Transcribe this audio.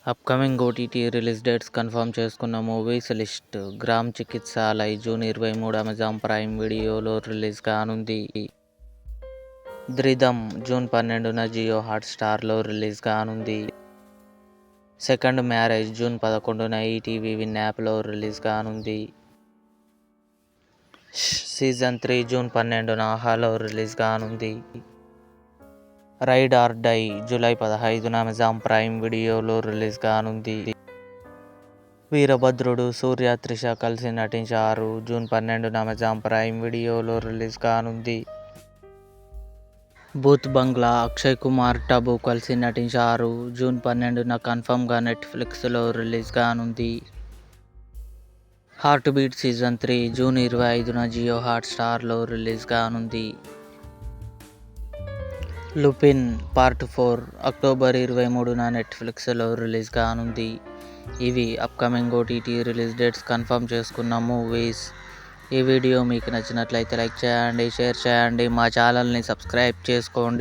Upcoming OTT release dates confirm చేసుకున్న movies list. 'Gram Chikitsalay' June 23 Amazon Prime వీడియోలో release కానుంది. 'Dhrutam' June 12న జియో హాట్స్టార్లో రిలీజ్ కానుంది. 'సెకండ్ మ్యారేజ్' జూన్ 11న ఈటీవీ విన్ యాప్లో రిలీజ్ కానుంది. 'సీజన్ 3' జూన్ 12న ఆహాలో రిలీజ్ కానుంది. 'రైడ్ ఆర్ డై' జూలై 15న అమెజాన్ ప్రైమ్ వీడియోలో రిలీజ్ కానుంది. 'వీరభద్రుడు' సూర్య, త్రిష కలిసి నటించారు. జూన్ 12న అమెజాన్ ప్రైమ్ వీడియోలో రిలీజ్ కానుంది. 'భూత్ బంగ్లా' అక్షయ్ కుమార్, టబు కలిసి నటించారు. జూన్ 12న కన్ఫర్మ్గా నెట్ఫ్లిక్స్లో రిలీజ్ కానుంది. 'హార్ట్ బీట్ సీజన్ 3' జూన్ 25న జియో హాట్స్టార్లో రిలీజ్ కానుంది. 'లుపిన్ పార్ట్ 4' అక్టోబర్ 23న నెట్ఫ్లిక్స్లో రిలీజ్ కానుంది. ఇవి upcoming OTT release dates confirm చేసుకున్న మూవీస్. ఈ వీడియో మీకు నచ్చినట్లయితే లైక్ చేయండి, షేర్ చేయండి, మా ఛానల్ని సబ్స్క్రైబ్ చేసుకోండి.